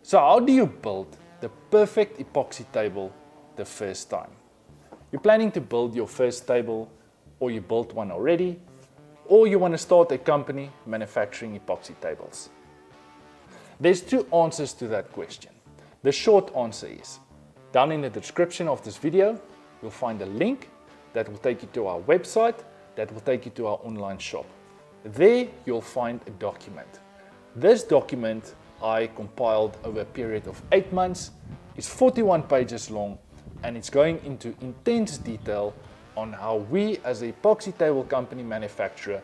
So how do you build the perfect epoxy table the first time? You're planning to build your first table, or you built one already, or you want to start a company manufacturing epoxy tables. There's two answers to that question. The short answer is, down in the description of this video, you'll find a link that will take you to our website, that will take you to our online shop. There you'll find a document. This document I compiled over a period of 8 months, is 41 pages long, and it's going into intense detail on how we as an epoxy table company manufacturer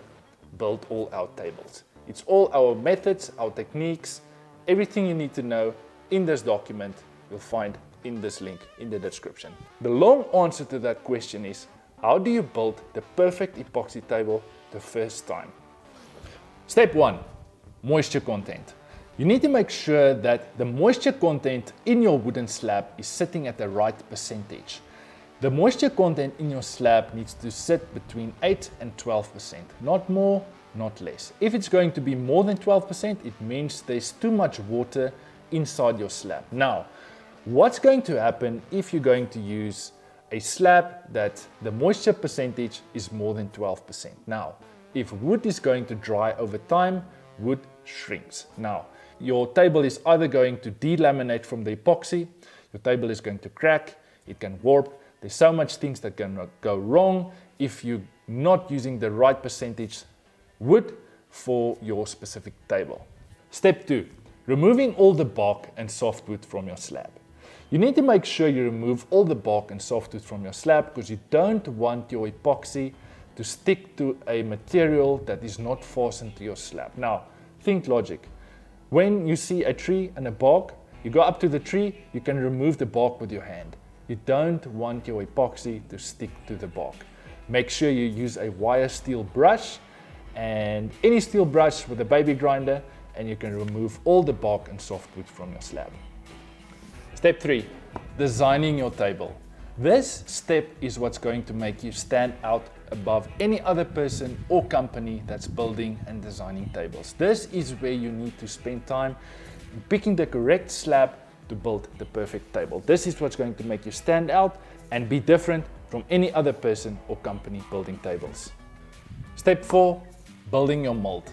build all our tables. It's all our methods, our techniques, everything you need to know in this document you'll find in this link in the description. The long answer to that question is, how do you build the perfect epoxy table the first time? Step 1, moisture content. You need to make sure that the moisture content in your wooden slab is sitting at the right percentage. The moisture content in your slab needs to sit between 8 and 12%, not more, not less. If it's going to be more than 12%, it means there's too much water inside your slab. Now, what's going to happen if you're going to use a slab that the moisture percentage is more than 12%? Now, if wood is going to dry over time, wood shrinks. Now, your table is either going to delaminate from the epoxy, your table is going to crack, it can warp. There's so much things that can go wrong if you're not using the right percentage wood for your specific table. Step 2, removing all the bark and softwood from your slab. You need to make sure you remove all the bark and softwood from your slab, because you don't want your epoxy to stick to a material that is not fastened to your slab. Now, think logic. When you see a tree and a bark, you go up to the tree, you can remove the bark with your hand. You don't want your epoxy to stick to the bark. Make sure you use a wire steel brush, and any steel brush with a baby grinder, and you can remove all the bark and softwood from your slab. Step 3, designing your table. This step is what's going to make you stand out above any other person or company that's building and designing tables. This is where you need to spend time picking the correct slab to build the perfect table. This is what's going to make you stand out and be different from any other person or company building tables. Step 4, building your mold.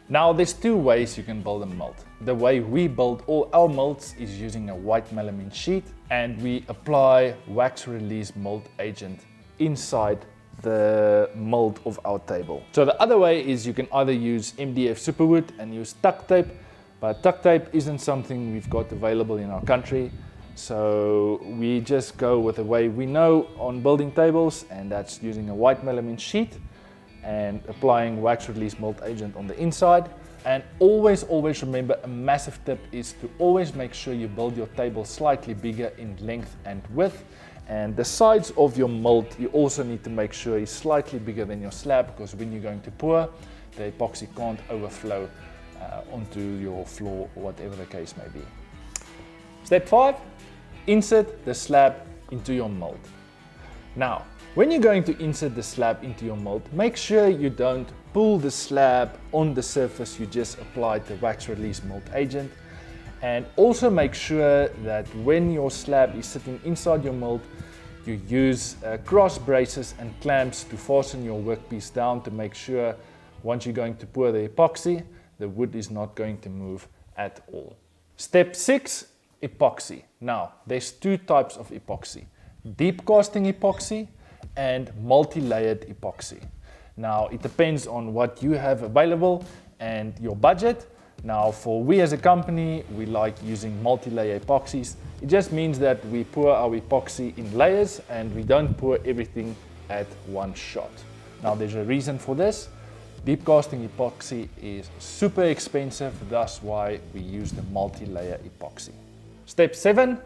Now, there's two ways you can build a mold. The way we build all our molds is using a white melamine sheet, and we apply wax release mold agent inside the mold of our table. So the other way is you can either use MDF superwood and use tuck tape, but tuck tape isn't something we've got available in our country. So we just go with the way we know on building tables, and that's using a white melamine sheet and applying wax release mold agent on the inside. And always remember, a massive tip is to always make sure you build your table slightly bigger in length and width. And the sides of your mold, you also need to make sure is slightly bigger than your slab, because when you're going to pour, the epoxy can't overflow onto your floor or whatever the case may be. Step 5, insert the slab into your mold. Now, when you're going to insert the slab into your mold, make sure you don't pull the slab on the surface you just applied the wax release mold agent. And also make sure that when your slab is sitting inside your mold, you use cross braces and clamps to fasten your workpiece down to make sure once you're going to pour the epoxy, the wood is not going to move at all. Step 6, epoxy. Now, there's two types of epoxy: deep casting epoxy and multi-layered epoxy. Now, it depends on what you have available and your budget. Now, for we as a company, we like using multi-layer epoxies. It just means that we pour our epoxy in layers and we don't pour everything at one shot. Now, there's a reason for this. Deep casting epoxy is super expensive, that's why we use the multi-layer epoxy. Step 7,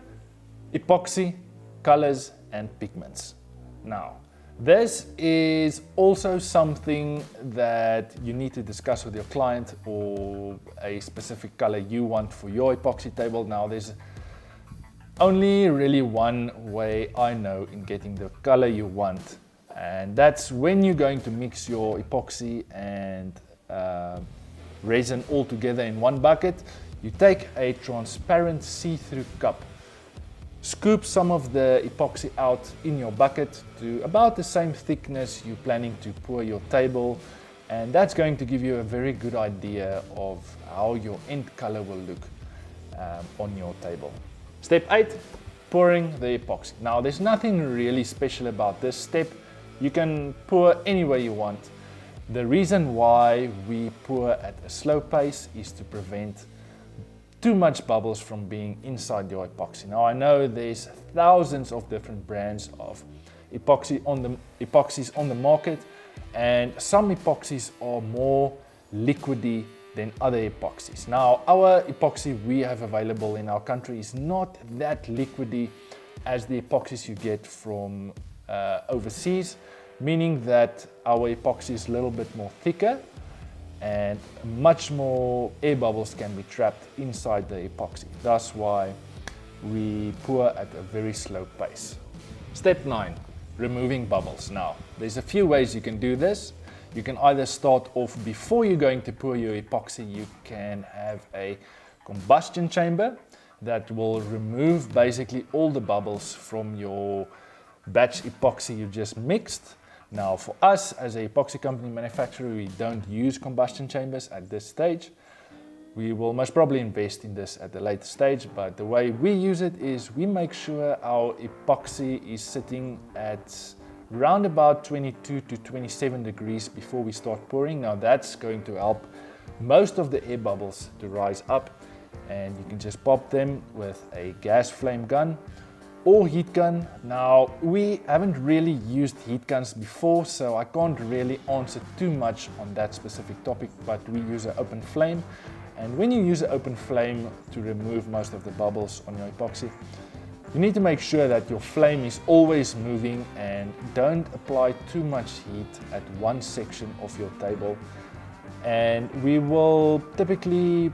epoxy, colors and pigments. Now, this is also something that you need to discuss with your client, or a specific color you want for your epoxy table. Now, there's only really one way I know in getting the color you want, and that's when you're going to mix your epoxy and resin all together in one bucket. You take a transparent see-through cup, scoop some of the epoxy out in your bucket to about the same thickness you're planning to pour your table, and that's going to give you a very good idea of how your end color will look on your table. Step 8, pouring the epoxy. Now there's nothing really special about this step. You can pour any way you want. The reason why we pour at a slow pace is to prevent too much bubbles from being inside your epoxy. Now I know there's thousands of different brands of epoxys on the market, and some epoxies are more liquidy than other epoxies. Now our epoxy we have available in our country is not that liquidy as the epoxies you get from overseas, meaning that our epoxy is a little bit more thicker and much more air bubbles can be trapped inside the epoxy. That's why we pour at a very slow pace. Step 9, removing bubbles. Now, there's a few ways you can do this. You can either start off before you're going to pour your epoxy. You can have a combustion chamber that will remove basically all the bubbles from your batch epoxy you just mixed. Now for us as a epoxy company manufacturer, we don't use combustion chambers at this stage. We will most probably invest in this at a later stage, but the way we use it is we make sure our epoxy is sitting at around about 22 to 27 degrees before we start pouring. Now that's going to help most of the air bubbles to rise up, and you can just pop them with a gas flame gun or heat gun. Now we haven't really used heat guns before, so I can't really answer too much on that specific topic, but we use an open flame, and when you use an open flame to remove most of the bubbles on your epoxy, you need to make sure that your flame is always moving and don't apply too much heat at one section of your table. And we will typically,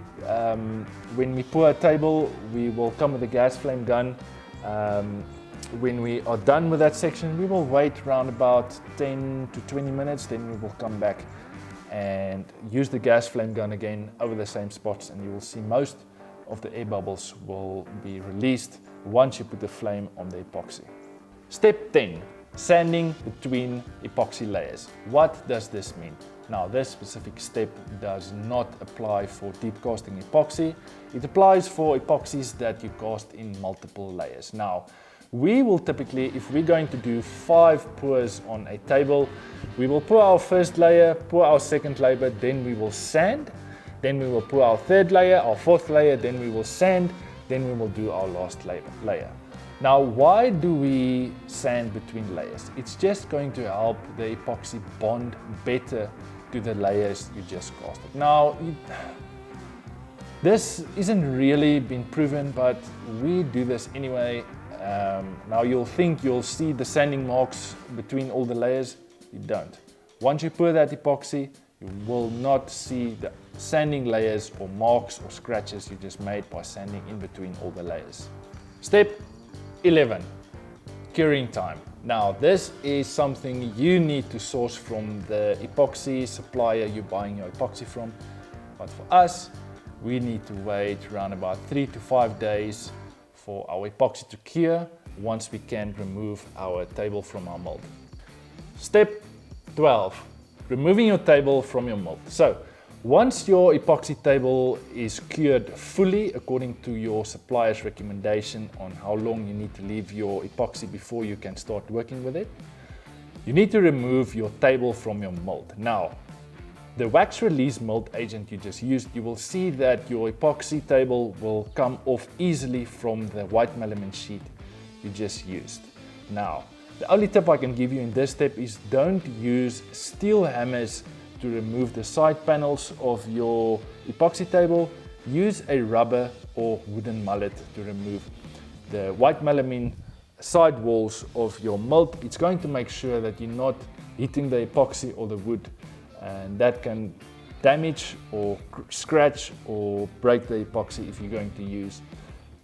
when we pour a table, we will come with a gas flame gun. When we are done with that section, we will wait around about 10 to 20 minutes, then we will come back and use the gas flame gun again over the same spots, and you will see most of the air bubbles will be released once you put the flame on the epoxy. Step 10, sanding between epoxy layers. What does this mean? Now this specific step does not apply for deep casting epoxy. It applies for epoxies that you cast in multiple layers. Now we will typically, if we're going to do 5 pours on a table, we will pour our first layer, pour our second layer, then we will sand, then we will pour our third layer, our fourth layer, then we will sand, then we will do our last layer. Now, why do we sand between layers? It's just going to help the epoxy bond better to the layers you just casted. Now, this isn't really been proven, but we do this anyway. Now you'll think you'll see the sanding marks between all the layers. You don't. Once you pour that epoxy, you will not see the sanding layers or marks or scratches you just made by sanding in between all the layers. Step 11, curing time. Now this is something you need to source from the epoxy supplier you're buying your epoxy from. But for us, we need to wait around about 3 to 5 days for our epoxy to cure once we can remove our table from our mold. Step 12, removing your table from your mold. So once your epoxy table is cured fully according to your supplier's recommendation on how long you need to leave your epoxy before you can start working with it, you need to remove your table from your mold. Now, the wax release mold agent you just used, you will see that your epoxy table will come off easily from the white melamine sheet you just used. Now, the only tip I can give you in this step is don't use steel hammers to remove the side panels of your epoxy table. Use a rubber or wooden mallet to remove the white melamine side walls of your mold. It's going to make sure that you're not hitting the epoxy or the wood, and that can damage or scratch or break the epoxy if you're going to use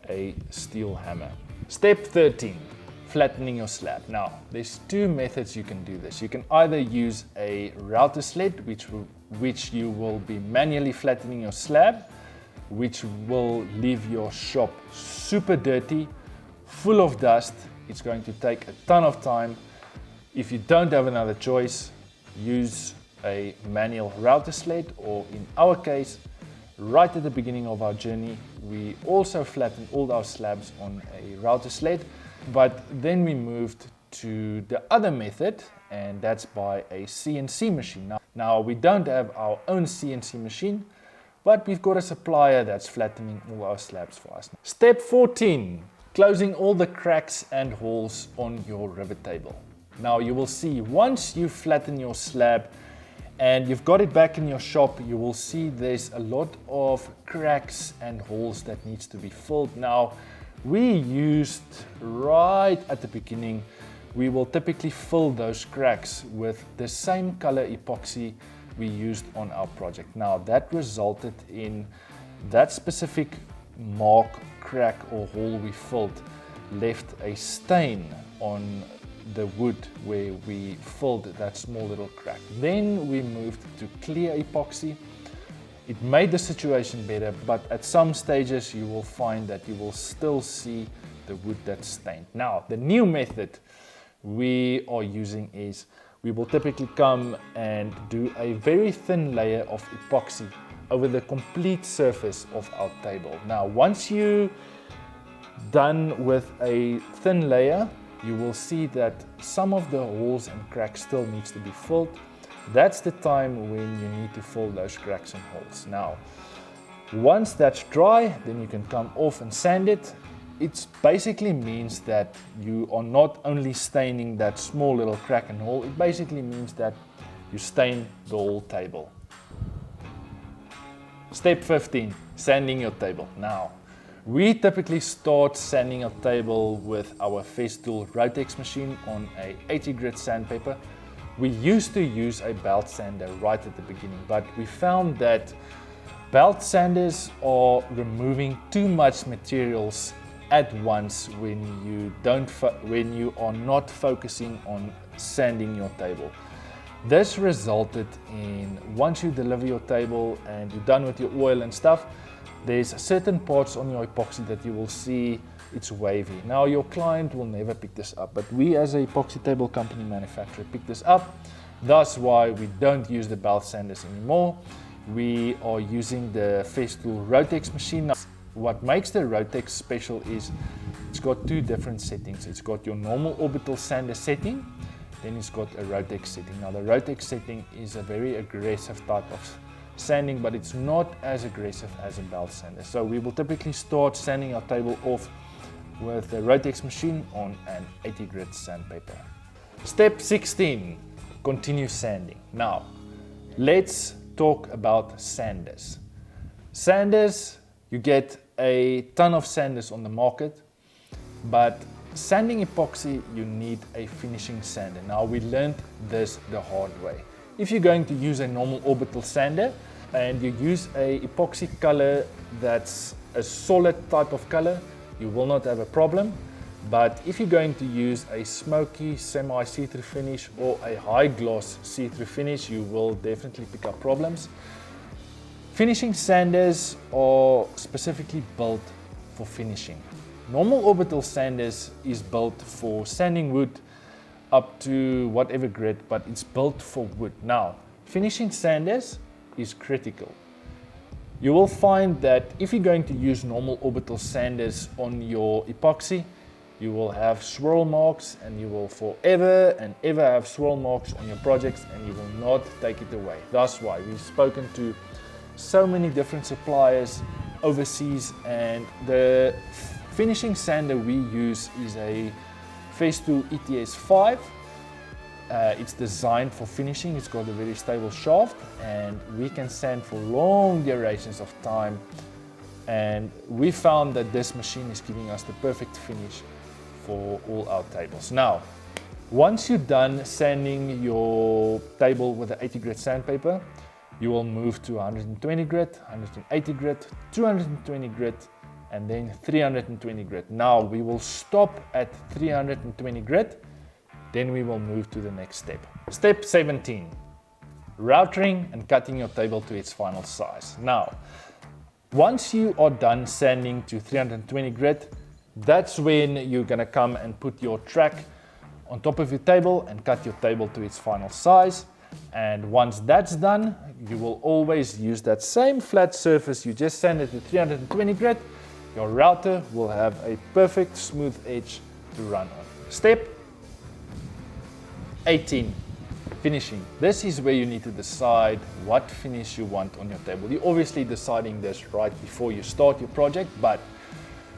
a steel hammer. Step 13, flattening your slab. Now, there's 2 methods you can do this. You can either use a router sled, which you will be manually flattening your slab, which will leave your shop super dirty, full of dust. It's going to take a ton of time. If you don't have another choice, use a manual router sled, or in our case, right at the beginning of our journey, we also flattened all our slabs on a router sled, but then we moved to the other method, and that's by a CNC machine. Now we don't have our own CNC machine, but we've got a supplier that's flattening all our slabs for us. Step 14, closing all the cracks and holes on your rivet table. Now you will see, once you flatten your slab and you've got it back in your shop, you will see there's a lot of cracks and holes that needs to be filled. Now, we used right at the beginning, we will typically fill those cracks with the same color epoxy we used on our project. Now, that resulted in that specific mark, crack or hole we filled left a stain on the wood where we filled that small little crack. Then we moved to clear epoxy. It made the situation better, but at some stages you will find that you will still see the wood that's stained. Now, the new method we are using is we will typically come and do a very thin layer of epoxy over the complete surface of our table. Now, once you're done with a thin layer, you will see that some of the holes and cracks still needs to be filled. That's the time when you need to fill those cracks and holes. Now, once that's dry, then you can come off and sand it. It basically means that you are not only staining that small little crack and hole, it basically means that you stain the whole table. Step 15, sanding your table. Now, we typically start sanding our table with our FESTOOL ROTEX machine on a 80 grit sandpaper. We used to use a belt sander right at the beginning, but we found that belt sanders are removing too much materials at once when you are not focusing on sanding your table. This resulted in, once you deliver your table and you're done with your oil and stuff, there's certain parts on your epoxy that you will see it's wavy. Now, your client will never pick this up, but we as a epoxy table company manufacturer pick this up. That's why we don't use the belt sanders anymore. We are using the FESTOOL ROTEX machine. Now, what makes the ROTEX special is it's got two different settings. It's got your normal orbital sander setting, then it's got a ROTEX setting. Now, the ROTEX setting is a very aggressive type of sanding, but it's not as aggressive as a belt sander. So we will typically start sanding our table off with the ROTEX machine on an 80 grit sandpaper. Step 16, continue sanding. Now, let's talk about sanders. Sanders, you get a ton of sanders on the market, but sanding epoxy, you need a finishing sander. Now, we learned this the hard way. If you're going to use a normal orbital sander and you use a epoxy color that's a solid type of color, you will not have a problem. But if you're going to use a smoky semi see-through finish or a high gloss see-through finish, you will definitely pick up problems. Finishing sanders are specifically built for finishing. Normal orbital sanders is built for sanding wood up to whatever grit, but it's built for wood. Now, finishing sanders is critical. You will find that if you're going to use normal orbital sanders on your epoxy, you will have swirl marks, and you will forever and ever have swirl marks on your projects, and you will not take it away. That's why we've spoken to so many different suppliers overseas, and the finishing sander we use is a FESTOOL ETS 5. It's designed for finishing. It's got a very stable shaft, and we can sand for long durations of time. And we found that this machine is giving us the perfect finish for all our tables. Now, once you're done sanding your table with the 80 grit sandpaper, you will move to 120 grit, 180 grit, 220 grit, and then 320 grit. Now we will stop at 320 grit, then we will move to the next step. Step 17, routering and cutting your table to its final size. Now, Once you are done sanding to 320 grit, that's when you're gonna come and put your track on top of your table and cut your table to its final size. And once that's done, you will always use that same flat surface you just sanded to 320 grit. Your router will have a perfect smooth edge to run on. Step 18, finishing. This is where you need to decide what finish you want on your table. You're obviously deciding this right before you start your project, but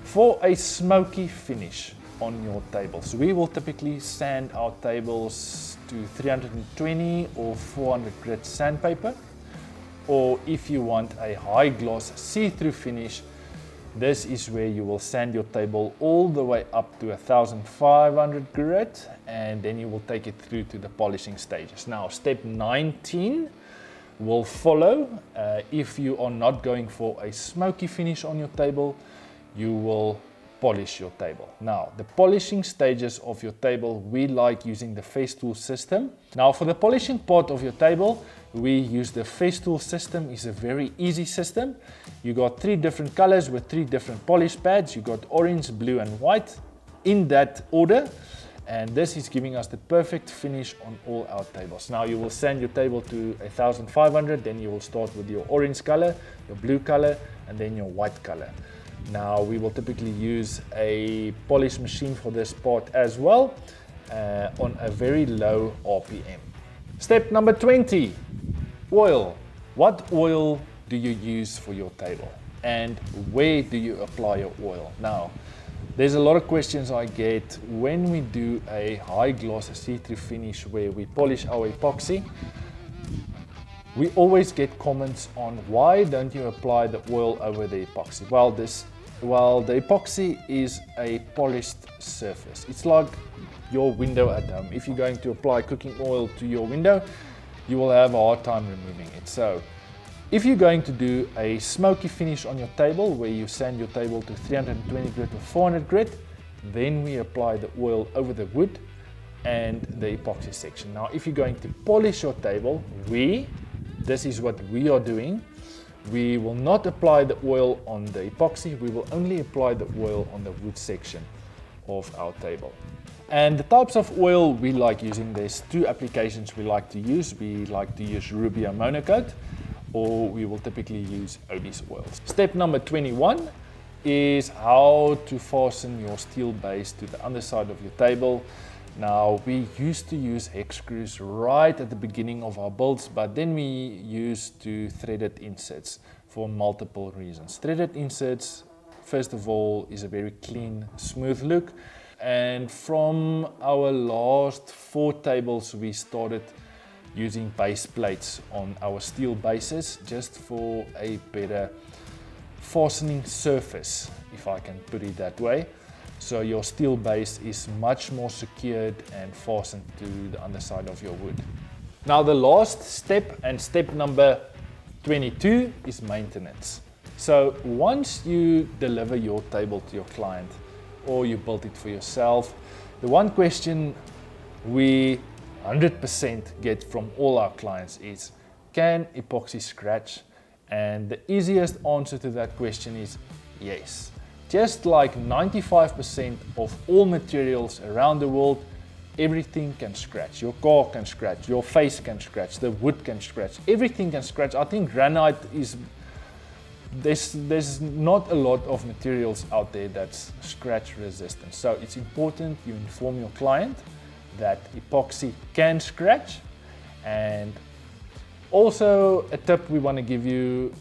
for a smoky finish on your tables, we will typically sand our tables to 320 or 400 grit sandpaper. Or if you want a high gloss see-through finish, this is where you will sand your table all the way up to 1500 grit, and then you will take it through to the polishing stages. Now, step 19 will follow. If you are not going for a smoky finish on your table, you will polish your table. Now, the polishing stages of your table, we like using the FESTOOL system. Now, for the polishing part of your table, we use the FESTOOL system. It's a very easy system. You got 3 different colors with 3 different polish pads. You got orange, blue, and white in that order. And this is giving us the perfect finish on all our tables. Now, you will sand your table to 1500, then you will start with your orange color, your blue color, and then your white color. Now, we will typically use a polish machine for this part as well, on a very low RPM. Step number 20, oil. What oil do you use for your table? And where do you apply your oil? Now, there's a lot of questions I get when we do a high gloss see-through finish where we polish our epoxy. We always get comments on why don't you apply the oil over the epoxy? Well, the epoxy is a polished surface. It's like your window at home. If you're going to apply cooking oil to your window, you will have a hard time removing it. So if you're going to do a smoky finish on your table where you sand your table to 320 grit or 400 grit, then we apply the oil over the wood and the epoxy section. Now, if you're going to polish your table, this is what we are doing. We will not apply the oil on the epoxy. We will only apply the oil on the wood section of our table. And the types of oil we like using, there's 2 applications we like to use. We like to use Rubio Monocoat, or we will typically use Odie's oils. Step number 21 is how to fasten your steel base to the underside of your table. Now, we used to use hex screws right at the beginning of our builds, but then we used to threaded inserts for multiple reasons. Threaded inserts, first of all, is a very clean, smooth look. And from our last 4 tables, we started using base plates on our steel bases just for a better fastening surface, if I can put it that way. So your steel base is much more secured and fastened to the underside of your wood. Now, the last step, and step number 22, is maintenance. So once you deliver your table to your client or you build it for yourself, the one question we 100% get from all our clients is, can epoxy scratch? And the easiest answer to that question is yes. Just like 95% of all materials around the world, everything can scratch. Your car can scratch, your face can scratch, the wood can scratch, everything can scratch. I think granite is, there's not a lot of materials out there that's scratch resistant. So it's important you inform your client that epoxy can scratch. And also a tip we want to give you,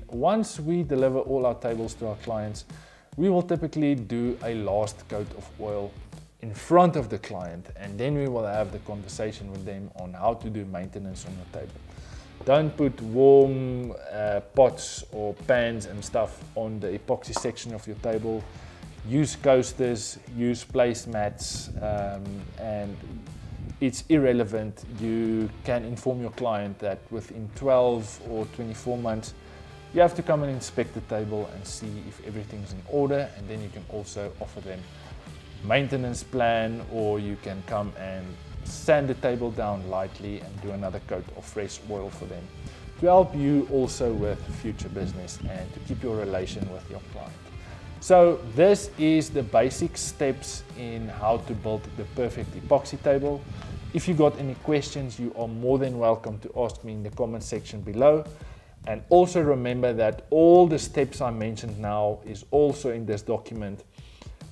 once we deliver all our tables to our clients, we will typically do a last coat of oil in front of the client, and then we will have the conversation with them on how to do maintenance on your table. Don't put warm pots or pans and stuff on the epoxy section of your table. Use coasters, use placemats, and it's irrelevant. You can inform your client that within 12 or 24 months, you have to come and inspect the table and see if everything's in order, and then you can also offer them maintenance plan, or you can come and sand the table down lightly and do another coat of fresh oil for them. to help you also with future business and to keep your relation with your client. So this is the basic steps in how to build the perfect epoxy table. If you got any questions, you are more than welcome to ask me in the comment section below. And also remember that all the steps I mentioned now is also in this document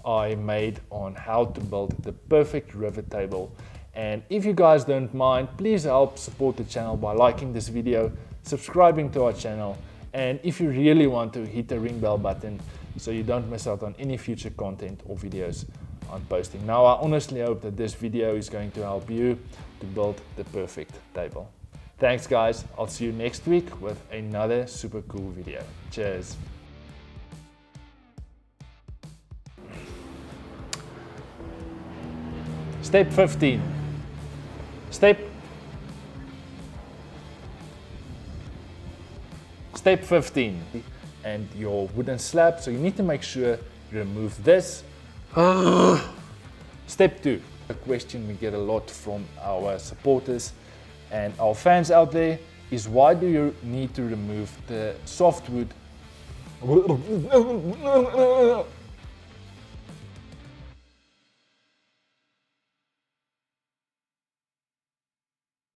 I made on how to build the perfect rivet table. And if you guys don't mind, please help support the channel by liking this video, subscribing to our channel, and if you really want to, hit the ring bell button so you don't miss out on any future content or videos I'm posting. Now, I honestly hope that this video is going to help you to build the perfect table. Thanks guys, I'll see you next week with another super cool video. Cheers. Step 15. Step 15. And your wooden slab, so you need to make sure you remove this. Step 2. A question we get a lot from our supporters and our fans out there is, why do you need to remove the softwood